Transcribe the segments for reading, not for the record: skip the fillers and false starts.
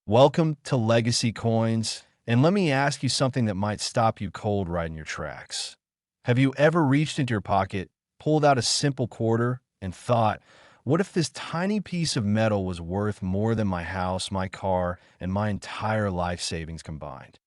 Welcome to Legacy Coins, and let me ask you something that might stop you cold right in your tracks. Have you ever reached into your pocket, pulled out a simple quarter, and thought, what if this tiny piece of metal was worth more than my house, my car, and my entire life savings combined?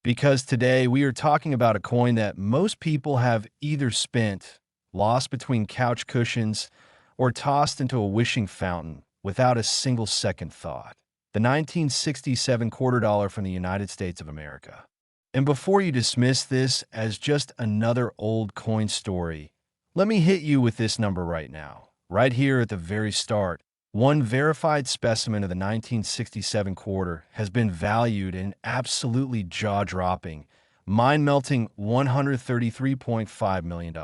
Because today we are talking about a coin that most people have either spent, lost between couch cushions, or tossed into a wishing fountain without a single second thought. The 1967 quarter dollar from the United States of America. And before you dismiss this as just another old coin story, let me hit you with this number right now. Right here at the very start, one verified specimen of the 1967 quarter has been valued in absolutely jaw-dropping, mind-melting $133.5 million.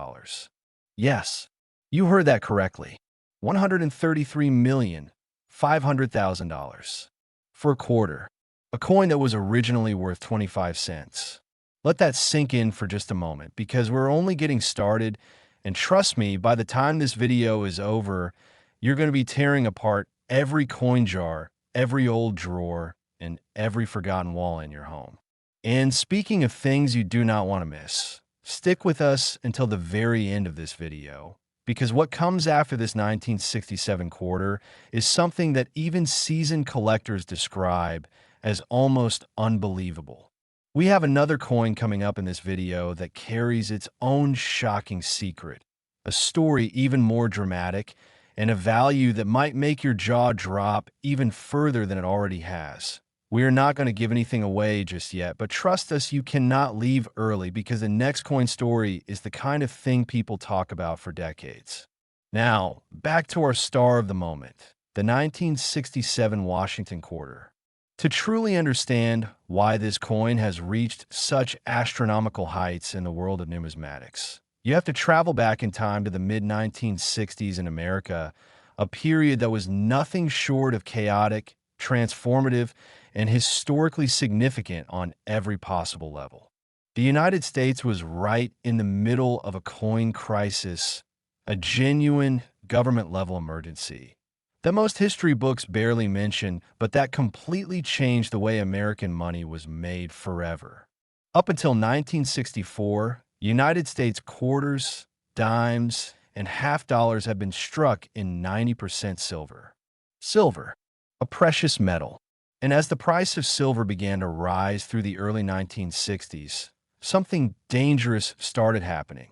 Yes, you heard that correctly. $133,500,000 for a quarter, a coin that was originally worth 25 cents. Let that sink in for just a moment because we're only getting started, and trust me, by the time this video is over, you're going to be tearing apart every coin jar, every old drawer, and every forgotten wall in your home. And speaking of things you do not want to miss, stick with us until the very end of this video, because what comes after this 1967 quarter is something that even seasoned collectors describe as almost unbelievable. We have another coin coming up in this video that carries its own shocking secret, a story even more dramatic, and a value that might make your jaw drop even further than it already has. We are not going to give anything away just yet, but trust us, you cannot leave early because the next coin story is the kind of thing people talk about for decades. Now, back to our star of the moment, the 1967 Washington quarter. To truly understand why this coin has reached such astronomical heights in the world of numismatics, you have to travel back in time to the mid-1960s in America, a period that was nothing short of chaotic, transformative, and historically significant on every possible level. The United States was right in the middle of a coin crisis, a genuine government-level emergency that most history books barely mention, but that completely changed the way American money was made forever. Up until 1964, United States quarters, dimes, and half dollars have been struck in 90% silver. Silver, a precious metal. And as the price of silver began to rise through the early 1960s, something dangerous started happening.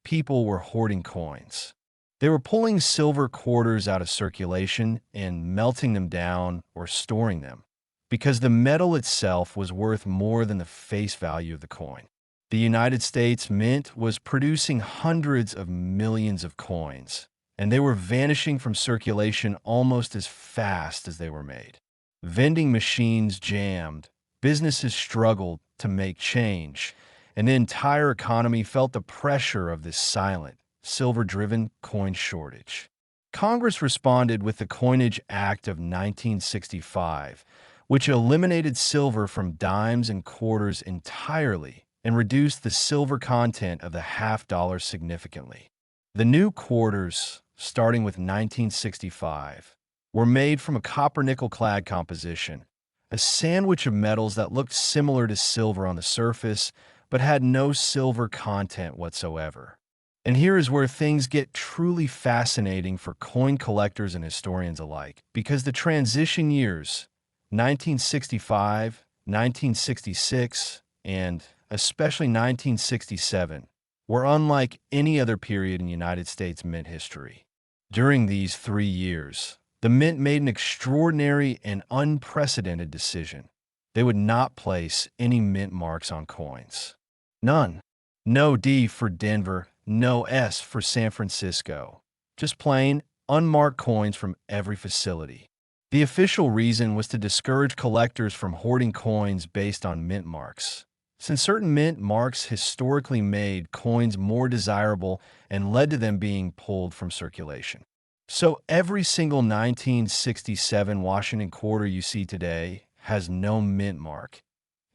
People were hoarding coins. They were pulling silver quarters out of circulation and melting them down or storing them, because the metal itself was worth more than the face value of the coin. The United States Mint was producing hundreds of millions of coins, and they were vanishing from circulation almost as fast as they were made. Vending machines jammed, businesses struggled to make change, and the entire economy felt the pressure of this silent, silver-driven coin shortage. Congress responded with the Coinage Act of 1965, which eliminated silver from dimes and quarters entirely and reduced the silver content of the half dollar significantly. The new quarters, starting with 1965, were made from a copper-nickel clad composition, a sandwich of metals that looked similar to silver on the surface, but had no silver content whatsoever. And here is where things get truly fascinating for coin collectors and historians alike, because the transition years, 1965, 1966, and especially 1967, were unlike any other period in United States mint history. During these 3 years, the Mint made an extraordinary and unprecedented decision. They would not place any mint marks on coins. None. No D for Denver, no S for San Francisco. Just plain, unmarked coins from every facility. The official reason was to discourage collectors from hoarding coins based on mint marks, since certain mint marks historically made coins more desirable and led to them being pulled from circulation. So every single 1967 Washington quarter you see today has no mint mark.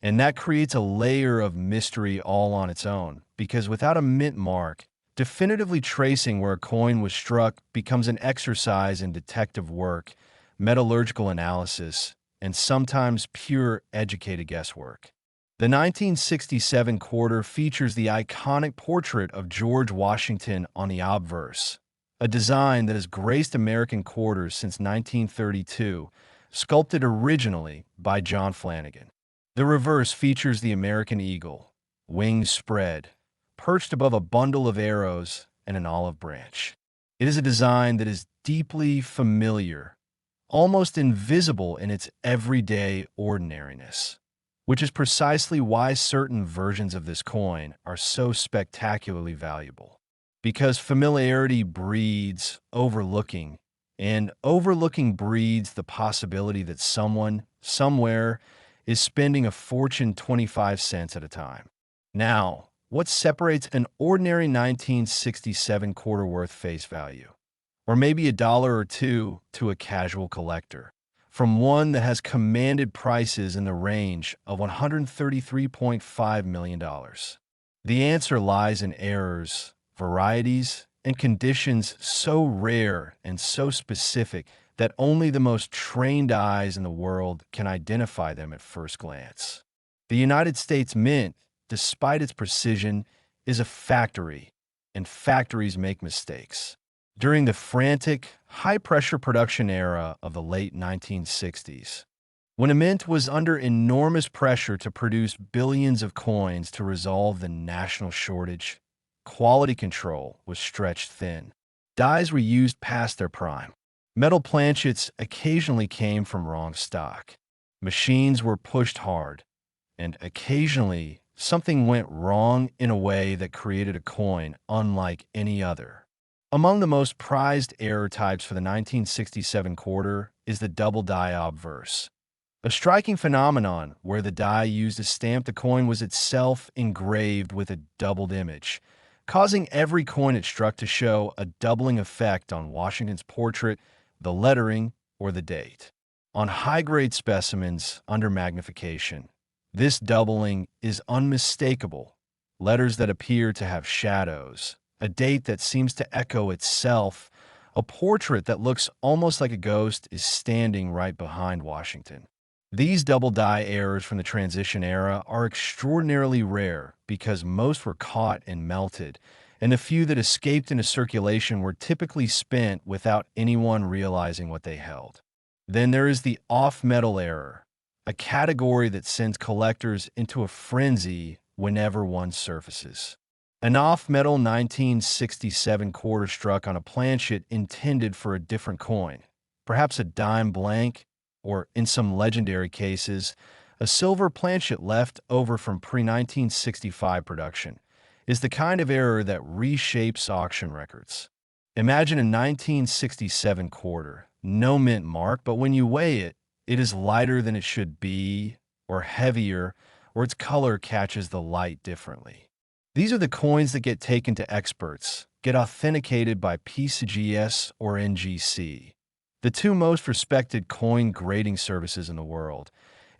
And that creates a layer of mystery all on its own, because without a mint mark, definitively tracing where a coin was struck becomes an exercise in detective work, metallurgical analysis, and sometimes pure educated guesswork. The 1967 quarter features the iconic portrait of George Washington on the obverse, a design that has graced American quarters since 1932, sculpted originally by John Flanagan. The reverse features the American eagle, wings spread, perched above a bundle of arrows and an olive branch. It is a design that is deeply familiar, almost invisible in its everyday ordinariness, which is precisely why certain versions of this coin are so spectacularly valuable. Because familiarity breeds overlooking, and overlooking breeds the possibility that someone, somewhere, is spending a fortune 25 cents at a time. Now, what separates an ordinary 1967 quarter worth face value, or maybe a dollar or two to a casual collector, from one that has commanded prices in the range of $133.5 million? The answer lies in errors, varieties, and conditions so rare and so specific that only the most trained eyes in the world can identify them at first glance. The United States Mint, despite its precision, is a factory, and factories make mistakes. During the frantic, high-pressure production era of the late 1960s, when a mint was under enormous pressure to produce billions of coins to resolve the national shortage, quality control was stretched thin. Dies were used past their prime. Metal planchets occasionally came from wrong stock. Machines were pushed hard, and occasionally something went wrong in a way that created a coin unlike any other. Among the most prized error types for the 1967 quarter is the double die obverse, a striking phenomenon where the die used to stamp the coin was itself engraved with a doubled image, causing every coin it struck to show a doubling effect on Washington's portrait, the lettering, or the date. On high-grade specimens under magnification, this doubling is unmistakable. Letters that appear to have shadows, a date that seems to echo itself, a portrait that looks almost like a ghost is standing right behind Washington. These double die errors from the transition era are extraordinarily rare because most were caught and melted, and the few that escaped into circulation were typically spent without anyone realizing what they held. Then there is the off-metal error, a category that sends collectors into a frenzy whenever one surfaces. An off-metal 1967 quarter struck on a planchet intended for a different coin, perhaps a dime blank, or in some legendary cases, a silver planchet left over from pre-1965 production, is the kind of error that reshapes auction records. Imagine a 1967 quarter, no mint mark, but when you weigh it, it is lighter than it should be, or heavier, or its color catches the light differently. These are the coins that get taken to experts, get authenticated by PCGS or NGC, the two most respected coin grading services in the world,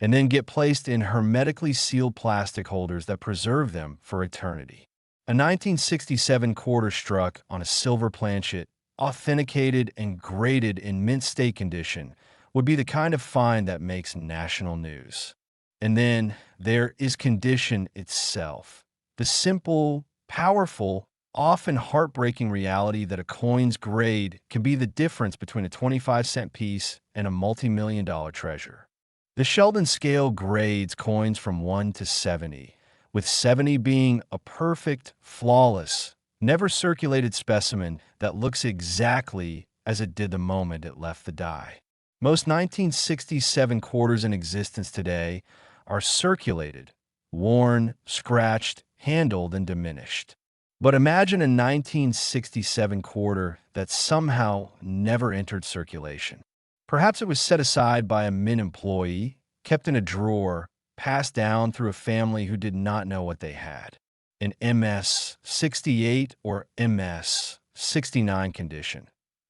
and then get placed in hermetically sealed plastic holders that preserve them for eternity. A 1967 quarter struck on a silver planchet, authenticated and graded in mint state condition, would be the kind of find that makes national news. And then there is condition itself, the simple, powerful, often heartbreaking reality that a coin's grade can be the difference between a 25-cent piece and a multi-million-dollar treasure. The Sheldon scale grades coins from 1 to 70, with 70 being a perfect, flawless, never circulated specimen that looks exactly as it did the moment it left the die. Most 1967 quarters in existence today are circulated, worn, scratched, handled, and diminished. But imagine a 1967 quarter that somehow never entered circulation. Perhaps it was set aside by a mint employee, kept in a drawer, passed down through a family who did not know what they had. An MS 68 or MS 69 condition.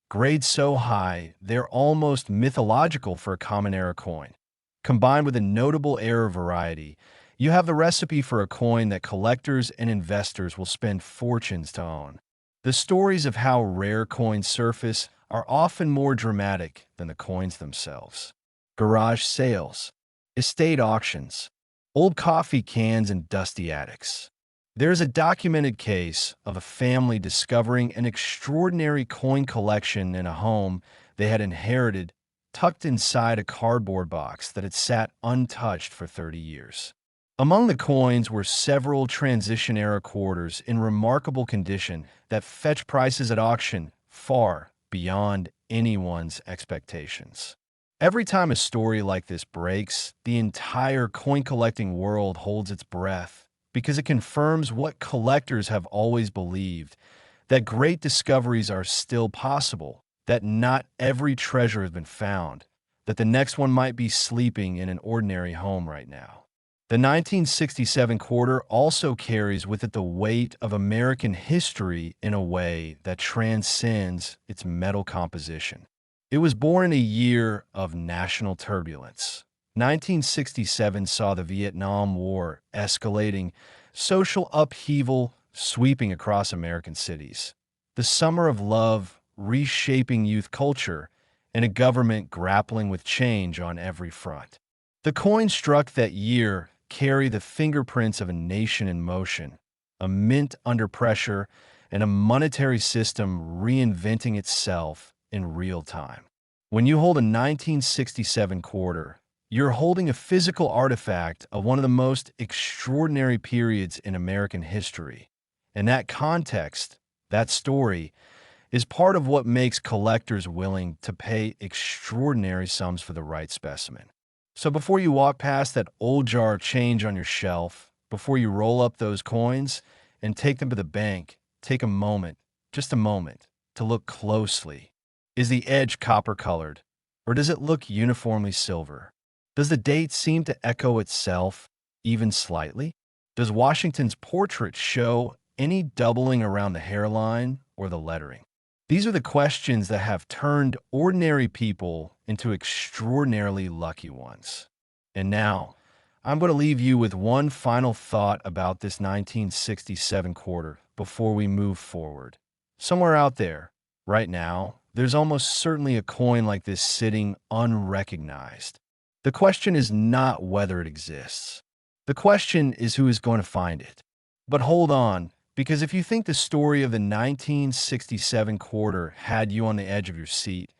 Grades so high, they're almost mythological for a common era coin. Combined with a notable error variety, you have the recipe for a coin that collectors and investors will spend fortunes to own. The stories of how rare coins surface are often more dramatic than the coins themselves. garage sales, estate auctions, old coffee cans, and dusty attics. There's a documented case of a family discovering an extraordinary coin collection in a home they had inherited, tucked inside a cardboard box that had sat untouched for 30 years. Among the coins were several transition-era quarters in remarkable condition that fetched prices at auction far beyond anyone's expectations. Every time a story like this breaks, the entire coin-collecting world holds its breath because it confirms what collectors have always believed, that great discoveries are still possible, that not every treasure has been found, that the next one might be sleeping in an ordinary home right now. The 1967 quarter also carries with it the weight of American history in a way that transcends its metal composition. It was born in a year of national turbulence. 1967 saw the Vietnam War escalating, social upheaval sweeping across American cities, the summer of love reshaping youth culture, and a government grappling with change on every front. The coins struck that year carry the fingerprints of a nation in motion, a mint under pressure, and a monetary system reinventing itself in real time. When you hold a 1967 quarter, you're holding a physical artifact of one of the most extraordinary periods in American history. And that context, that story, is part of what makes collectors willing to pay extraordinary sums for the right specimen. So before you walk past that old jar of change on your shelf, before you roll up those coins and take them to the bank, take a moment, just a moment, to look closely. Is the edge copper-colored, or does it look uniformly silver? Does the date seem to echo itself, even slightly? Does Washington's portrait show any doubling around the hairline or the lettering? These are the questions that have turned ordinary people into extraordinarily lucky ones. And now, I'm going to leave you with one final thought about this 1967 quarter before we move forward. Somewhere out there, right now, there's almost certainly a coin like this sitting unrecognized. The question is not whether it exists. The question is who is going to find it. But hold on, because if you think the story of the 1967 quarter had you on the edge of your seat,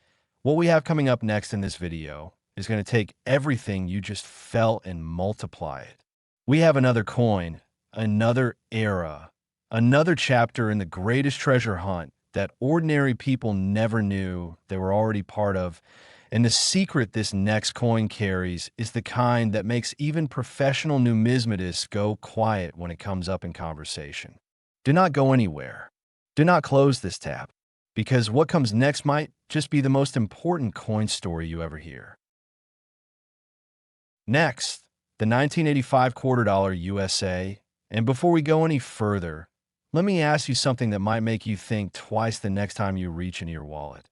what we have coming up next in this video is going to take everything you just felt and multiply it. We have another coin, another era, another chapter in the greatest treasure hunt that ordinary people never knew they were already part of. And the secret this next coin carries is the kind that makes even professional numismatists go quiet when it comes up in conversation. Do not go anywhere. Do not close this tab, because what comes next might just be the most important coin story you ever hear. Next, the 1985 quarter dollar USA. And before we go any further, let me ask you something that might make you think twice the next time you reach into your wallet.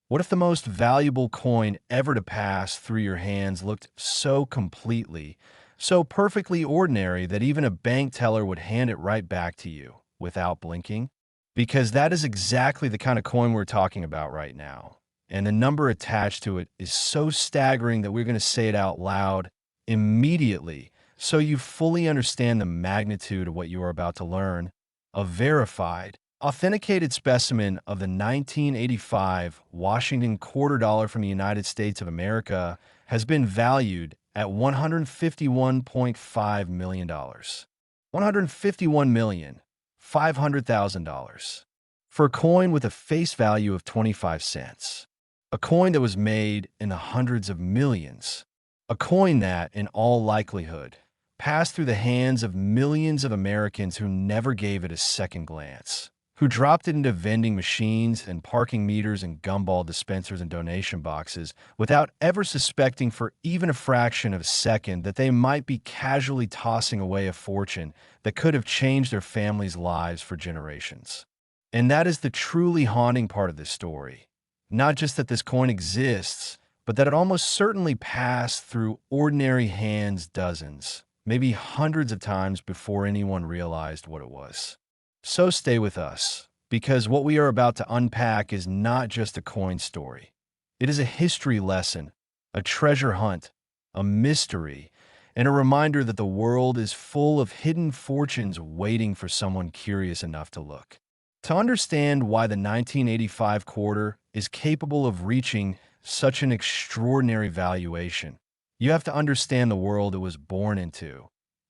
What if the most valuable coin ever to pass through your hands looked so completely, so perfectly ordinary that even a bank teller would hand it right back to you without blinking? Because that is exactly the kind of coin we're talking about right now. And the number attached to it is so staggering that we're going to say it out loud immediately so you fully understand the magnitude of what you are about to learn. A verified, authenticated specimen of the 1985 Washington quarter dollar from the United States of America has been valued at $151.5 million. $151,500,000 for a coin with a face value of 25 cents. A coin that was made in the hundreds of millions. A coin that, in all likelihood, passed through the hands of millions of Americans who never gave it a second glance, who dropped it into vending machines and parking meters and gumball dispensers and donation boxes without ever suspecting for even a fraction of a second that they might be casually tossing away a fortune that could have changed their families' lives for generations. And that is the truly haunting part of this story. Not just that this coin exists, but that it almost certainly passed through ordinary hands dozens, maybe hundreds of times before anyone realized what it was. So stay with us, because what we are about to unpack is not just a coin story. It is a history lesson, a treasure hunt, a mystery, and a reminder that the world is full of hidden fortunes waiting for someone curious enough to look. To understand why the 1985 quarter is capable of reaching such an extraordinary valuation, you have to understand the world it was born into.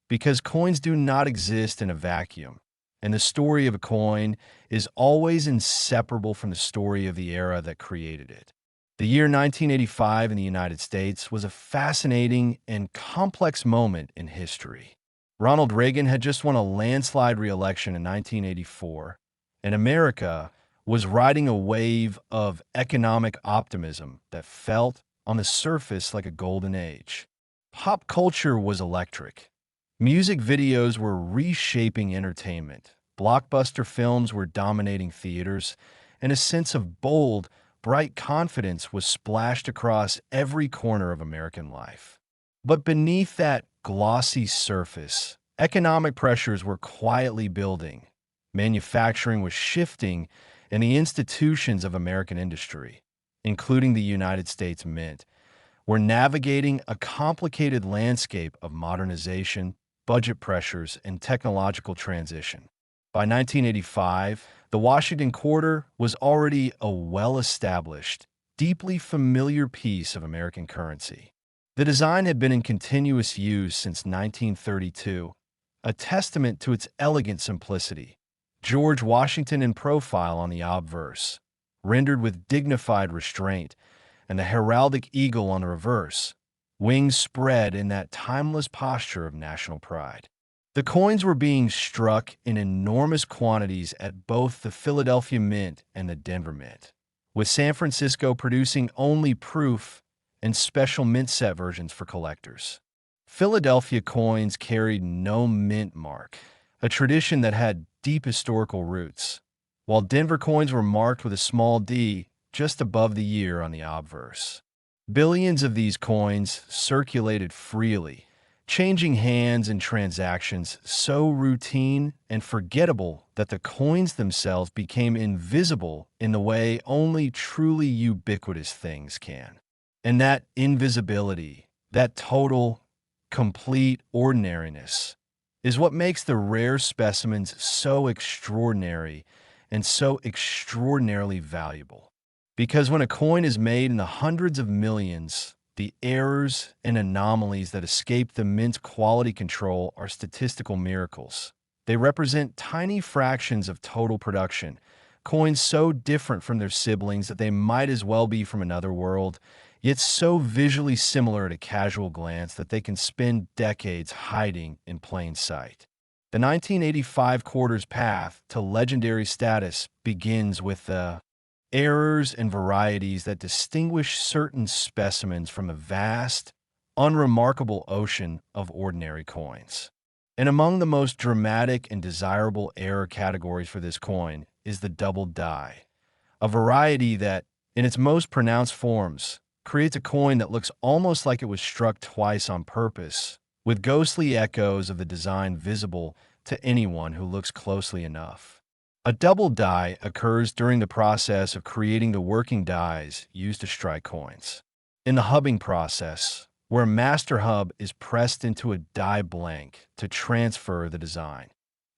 Because coins do not exist in a vacuum, and the story of a coin is always inseparable from the story of the era that created it. The year 1985 in the United States was a fascinating and complex moment in history. Ronald Reagan had just won a landslide re-election in 1984, and America was riding a wave of economic optimism that felt, on the surface, like a golden age. Pop culture was electric. Music videos were reshaping entertainment. Blockbuster films were dominating theaters, and a sense of bold, bright confidence was splashed across every corner of American life. But beneath that glossy surface, economic pressures were quietly building. Manufacturing was shifting, and the institutions of American industry, including the United States Mint, were navigating a complicated landscape of modernization, budget pressures, and technological transition. By 1985, the Washington Quarter was already a well-established, deeply familiar piece of American currency. The design had been in continuous use since 1932, a testament to its elegant simplicity. George Washington in profile on the obverse, rendered with dignified restraint, and the heraldic eagle on the reverse, wings spread in that timeless posture of national pride. The coins were being struck in enormous quantities at both the Philadelphia Mint and the Denver Mint, with San Francisco producing only proof and special mint set versions for collectors. Philadelphia coins carried no mint mark, a tradition that had deep historical roots, while Denver coins were marked with a small d just above the year on the obverse. Billions of these coins circulated freely, changing hands and transactions so routine and forgettable that the coins themselves became invisible in the way only truly ubiquitous things can. And that invisibility, that total, complete ordinariness, is what makes the rare specimens so extraordinary and so extraordinarily valuable. Because when a coin is made in the hundreds of millions, the errors and anomalies that escape the mint's quality control are statistical miracles. They represent tiny fractions of total production, coins so different from their siblings that they might as well be from another world, yet so visually similar at a casual glance that they can spend decades hiding in plain sight. The 1985 quarter's path to legendary status begins with the errors and varieties that distinguish certain specimens from a vast, unremarkable ocean of ordinary coins. And among the most dramatic and desirable error categories for this coin is the double die, a variety that, in its most pronounced forms, creates a coin that looks almost like it was struck twice on purpose, with ghostly echoes of the design visible to anyone who looks closely enough. A double die occurs during the process of creating the working dies used to strike coins. In the hubbing process, where a master hub is pressed into a die blank to transfer the design.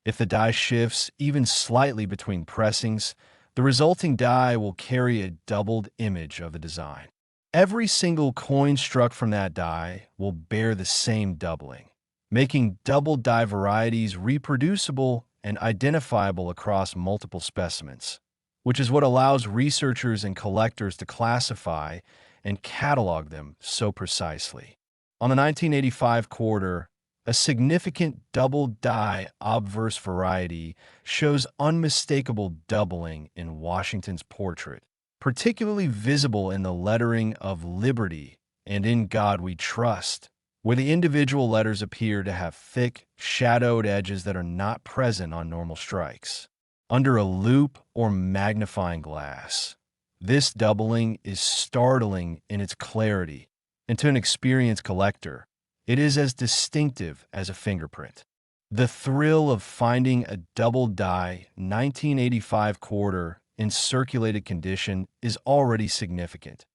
If the die shifts even slightly between pressings, the resulting die will carry a doubled image of the design. Every single coin struck from that die will bear the same doubling, making double die varieties reproducible and identifiable across multiple specimens, which is what allows researchers and collectors to classify and catalog them so precisely. On the 1985 quarter, a significant double die obverse variety shows unmistakable doubling in Washington's portrait, particularly visible in the lettering of Liberty and In God We Trust, where the individual letters appear to have thick, shadowed edges that are not present on normal strikes. Under a loupe or magnifying glass, this doubling is startling in its clarity, and to an experienced collector, it is as distinctive as a fingerprint. The thrill of finding a double die 1985 quarter in circulated condition is already significant,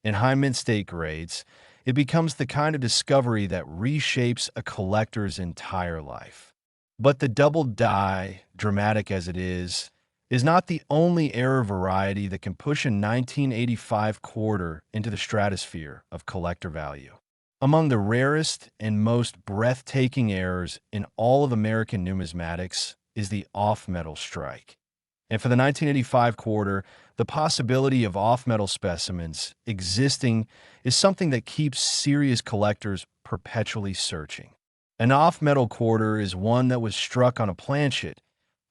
In high mint state grades, it becomes the kind of discovery that reshapes a collector's entire life. But the double die, dramatic as it is not the only error variety that can push a 1985 quarter into the stratosphere of collector value. Among the rarest and most breathtaking errors in all of American numismatics is the off-metal strike. And for the 1985 quarter, the possibility of off-metal specimens existing is something that keeps serious collectors perpetually searching. An off-metal quarter is one that was struck on a planchet,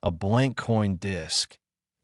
a blank coin disc,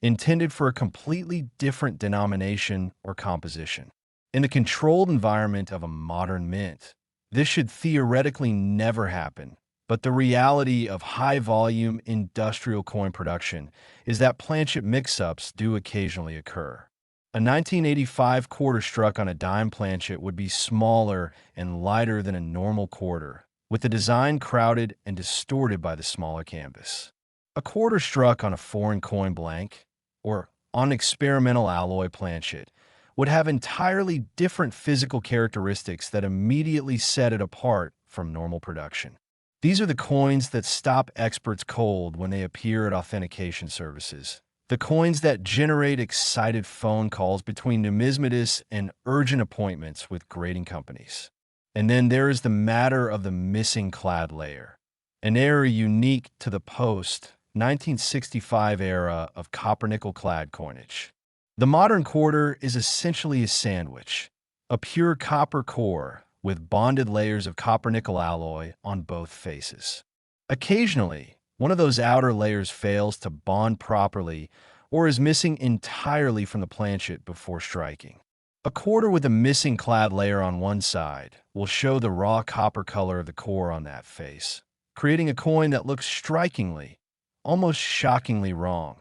intended for a completely different denomination or composition. In the controlled environment of a modern mint, this should theoretically never happen, but the reality of high-volume industrial coin production is that planchet mix-ups do occasionally occur. A 1985 quarter struck on a dime planchet would be smaller and lighter than a normal quarter, with the design crowded and distorted by the smaller canvas. A quarter struck on a foreign coin blank, or on experimental alloy planchet, would have entirely different physical characteristics that immediately set it apart from normal production. These are the coins that stop experts cold when they appear at authentication services. The coins that generate excited phone calls between numismatists and urgent appointments with grading companies. And then there is the matter of the missing clad layer, an error unique to the post-1965 era of copper-nickel clad coinage. The modern quarter is essentially a sandwich, a pure copper core with bonded layers of copper-nickel alloy on both faces. Occasionally, one of those outer layers fails to bond properly or is missing entirely from the planchet before striking. A quarter with a missing clad layer on one side will show the raw copper color of the core on that face, creating a coin that looks strikingly, almost shockingly wrong.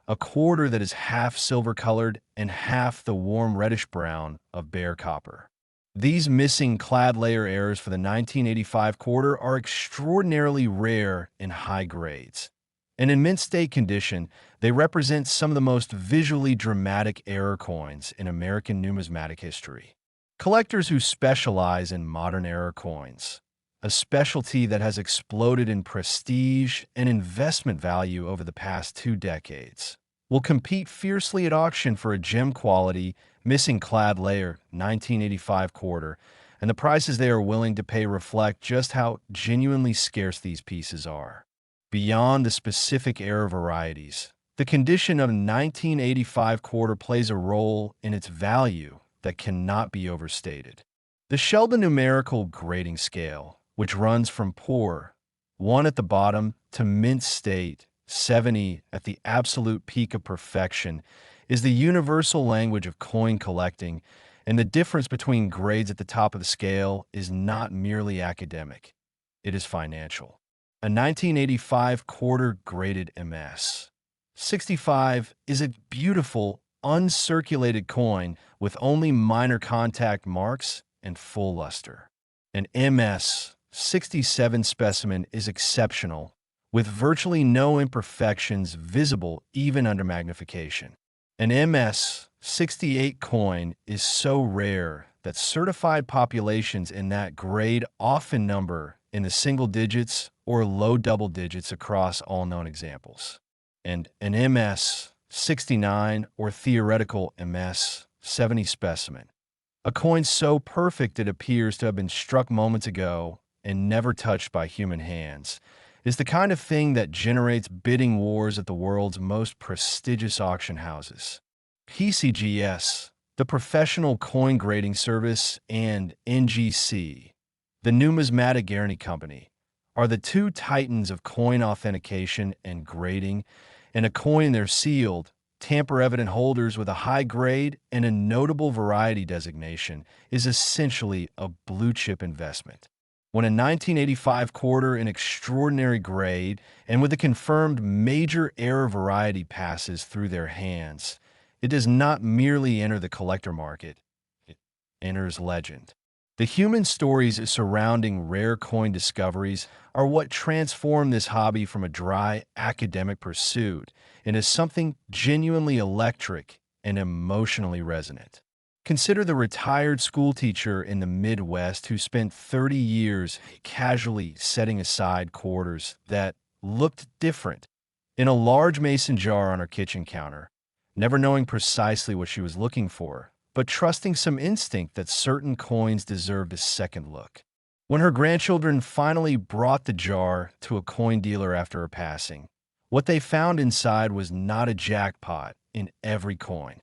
A quarter that is half silver-colored and half the warm reddish-brown of bare copper. These missing clad layer errors for the 1985 quarter are extraordinarily rare in high grades. And in mint state condition, they represent some of the most visually dramatic error coins in American numismatic history. Collectors who specialize in modern error coins, a specialty that has exploded in prestige and investment value over the past 2 decades, will compete fiercely at auction for a gem-quality, missing clad layer 1985 quarter, and the prices they are willing to pay reflect just how genuinely scarce these pieces are. Beyond the specific error varieties, the condition of a 1985 quarter plays a role in its value that cannot be overstated. The Sheldon numerical grading scale, which runs from poor, 1 at the bottom, to mint state, 70 at the absolute peak of perfection, is the universal language of coin collecting, and the difference between grades at the top of the scale is not merely academic. It is financial. A 1985 quarter graded MS 65 is a beautiful, uncirculated coin with only minor contact marks and full luster. An MS 67 specimen is exceptional, with virtually no imperfections visible even under magnification. An MS 68 coin is so rare that certified populations in that grade often number in the single digits or low double digits across all known examples. And an MS 69 or theoretical MS 70 specimen, a coin so perfect it appears to have been struck moments ago and never touched by human hands, is the kind of thing that generates bidding wars at the world's most prestigious auction houses. PCGS, the Professional Coin Grading Service, and NGC, the Numismatic Guarantee Company, are the 2 titans of coin authentication and grading, and a coin in their sealed, tamper-evident holders with a high grade and a notable variety designation is essentially a blue-chip investment. When a 1985 quarter in extraordinary grade and with a confirmed major error variety passes through their hands, it does not merely enter the collector market, it enters legend. The human stories surrounding rare coin discoveries are what transform this hobby from a dry academic pursuit into something genuinely electric and emotionally resonant. Consider the retired schoolteacher in the Midwest who spent 30 years casually setting aside quarters that looked different in a large mason jar on her kitchen counter, never knowing precisely what she was looking for, but trusting some instinct that certain coins deserved a second look. When her grandchildren finally brought the jar to a coin dealer after her passing, what they found inside was not a jackpot in every coin,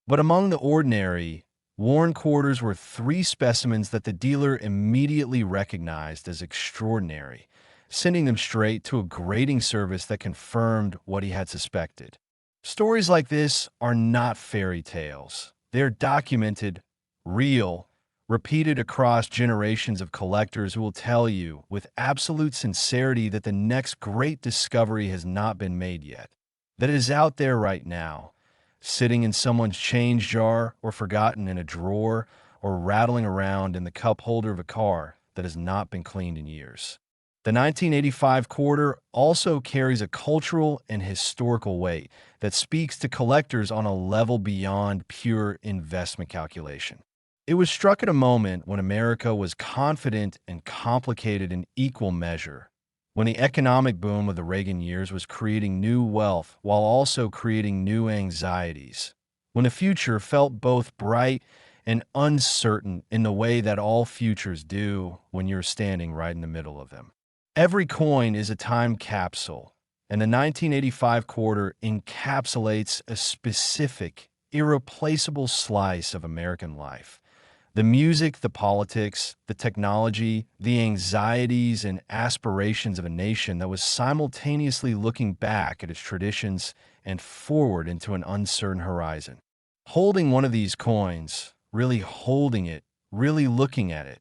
but among the ordinary, worn quarters were three specimens that the dealer immediately recognized as extraordinary, sending them straight to a grading service that confirmed what he had suspected. Stories like this are not fairy tales. They're documented, real, repeated across generations of collectors who will tell you with absolute sincerity that the next great discovery has not been made yet, that it is out there right now, sitting in someone's change jar or forgotten in a drawer or rattling around in the cup holder of a car that has not been cleaned in years. The 1985 quarter also carries a cultural and historical weight that speaks to collectors on a level beyond pure investment calculation. It was struck at a moment when America was confident and complicated in equal measure, when the economic boom of the Reagan years was creating new wealth while also creating new anxieties, when the future felt both bright and uncertain in the way that all futures do when you're standing right in the middle of them. Every coin is a time capsule, and the 1985 quarter encapsulates a specific, irreplaceable slice of American life. The music, the politics, the technology, the anxieties and aspirations of a nation that was simultaneously looking back at its traditions and forward into an uncertain horizon. Holding one of these coins, really holding it, really looking at it,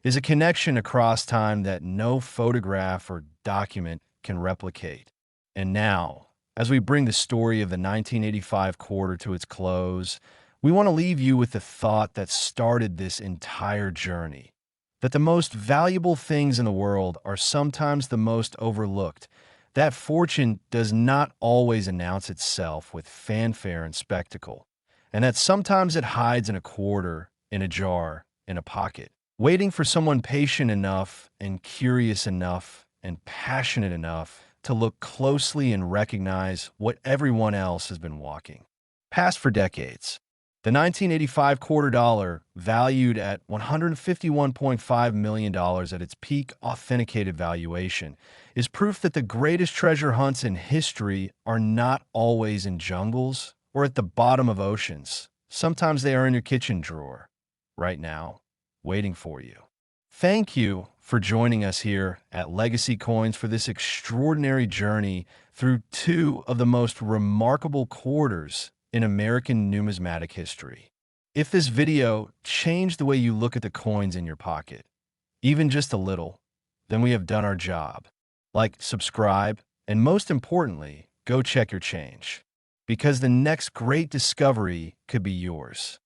is a connection across time that no photograph or document can replicate. And now, as we bring the story of the 1985 quarter to its close, we want to leave you with the thought that started this entire journey, that the most valuable things in the world are sometimes the most overlooked, that fortune does not always announce itself with fanfare and spectacle, and that sometimes it hides in a quarter, in a jar, in a pocket, waiting for someone patient enough and curious enough and passionate enough to look closely and recognize what everyone else has been walking past for decades. The 1985 quarter dollar, valued at $151.5 million at its peak authenticated valuation, is proof that the greatest treasure hunts in history are not always in jungles or at the bottom of oceans. Sometimes they are in your kitchen drawer, right now, waiting for you. Thank you for joining us here at Legacy Coins for this extraordinary journey through two of the most remarkable quarters in American numismatic history. If this video changed the way you look at the coins in your pocket, even just a little, then we have done our job. Like, subscribe, and most importantly, go check your change, because the next great discovery could be yours.